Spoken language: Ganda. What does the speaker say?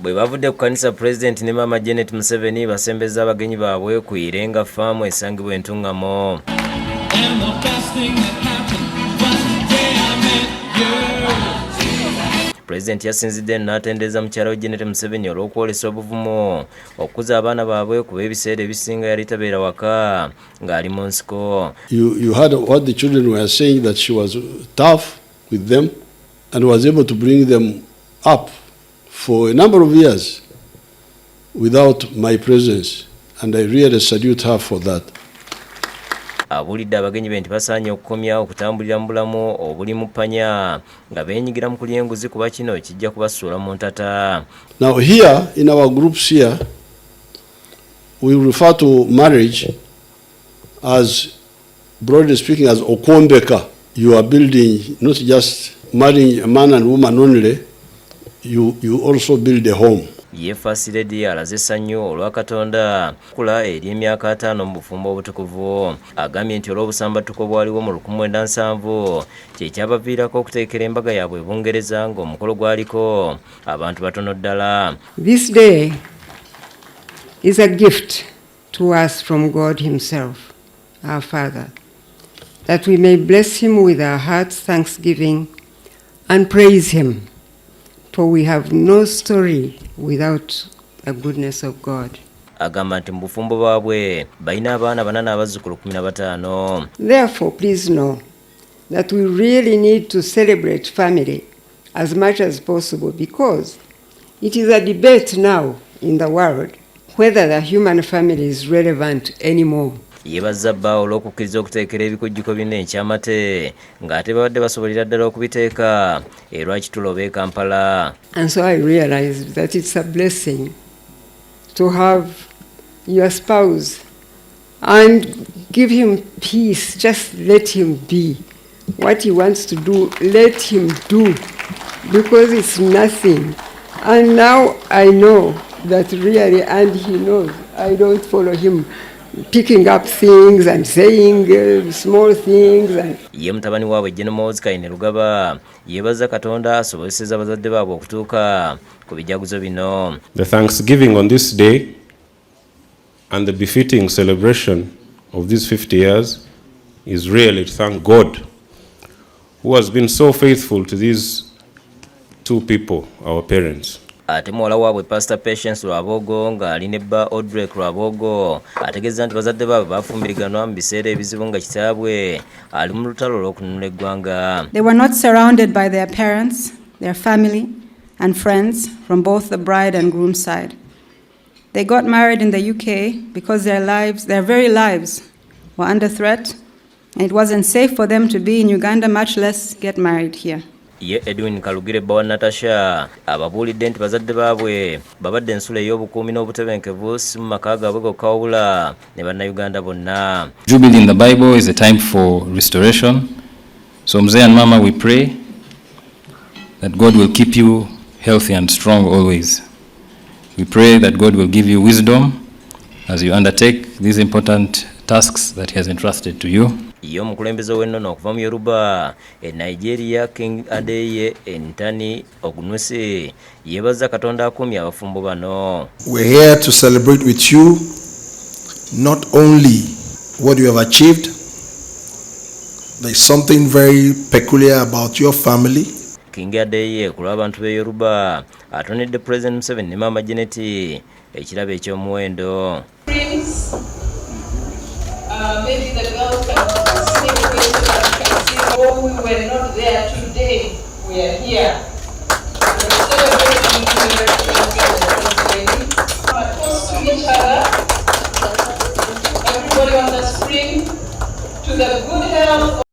bwe bavudde ku kkanisa Pulezidenti ne MAAMA Janet Museveni basembeza abagenyi baabwe ku Irenga Farm esangibwa Entungamo. Pulezidenti yasinzidde n'atendereza mukyalawe Janet Museveni olw'okwolesa obuvumu okukuza abaana baabwe kuba ebiseera ebisinga yali tabeera waka ng'ali mu nsiko. You heard what the children were saying, that she was tough with them and was able to bring them up for a number of years without my presence, and I really salute her for that. Abulidde abagenyi be nti basaanye okukomya okutambulira mu bulamu obuli mu ppanya nga beenyigira mu kulya enguzi kuba kino kijja kubasuula mu ntata. Now here in our groups here we refer to marriage as, broadly speaking, as okombeka. You are building, not just marrying a man and woman only, you also build a home. Ye First Lady alaze essanyu olwa Katonda kula eri emyaka 5 mu bufumbo obutukuvu. Agambye nti olw'obusambatuko bwaliwo mu 1970 kye kyabaviirako okuteekera embaga yaabwe e Bungereza ng'omukolo gwaliko abantu batono ddala. This day is a gift to us from God Himself, our Father, that we may bless Him with our hearts' thanksgiving and praise Him. For we have no story without the goodness of God. Agamba nti mu bufumbo bwabwe balina abaana 8 n'abazzukulu 15. Therefore, please know that we really need to celebrate family as much as possible, because it is a debate now in the world whether the human family is relevant anymore. Yebaza bba olw'okukkiriza okuteekera ebikujjuko bine Kyamate ng'ate babadde basobolera ddala okubiteeka Lwakitulo b'e Kampala. And so I realized that it's a blessing to have your spouse and give him peace. Just let him be. What he wants to do, let him do, because it's nothing. And now I know that really, and he knows, I don't follow him picking up things and saying small things. And ye mutabani waabwe General Kaine Lugaba yebaza Katonda asobozeseza abazadde baabwe okutuuka ku bijaguzo bino. The Thanksgiving on this day and the befitting celebration of these 50 years is really to thank God, who has been so faithful to these two people, our parents. Ate muwala waabwe Pastor Patience Lwabogo ng'ali ne bba Audrey Lwabogo ategeeza nti bazadde baabwe baafumbiriganwa mu biseera ebizibu nga kitaabwe ali mu lutalo olw'okununula eggwanga. They were not surrounded by their parents, their family and friends from both the bride and groom side. They got married in the UK because their very lives were under threat, and it wasn't safe for them to be in Uganda, much less get married here. Ye Edwin Kalugire Bawa Natasha ababuulidde nti bazadde baabwe babadde ensula ey'obukuumi n'obutebenkevu si mu maka gaabwe gokka wabula ne bannayuganda bonna. Jubilee in the Bible is a time for restoration. So Mzee and Mama, we pray that God will keep you healthy and strong always. We pray that God will give you wisdom as you undertake these important tasks that He has entrusted to you. Ye omukulembeze w'ennono okuva mu Yoruba Nigeria King Adeye Entani Ogunwese yebaza Katonda akumye abafumbo bano. We're here to celebrate with you not only what you have achieved. There's something very peculiar about your family. King Adeye ku lw'abantu b'e Yoruba atonedde President Museveni ne MAAMA Janet ekirabo eky'omuwendo. Maybe the girls can sing with us. Oh, we were not there today. We are here. We're celebrating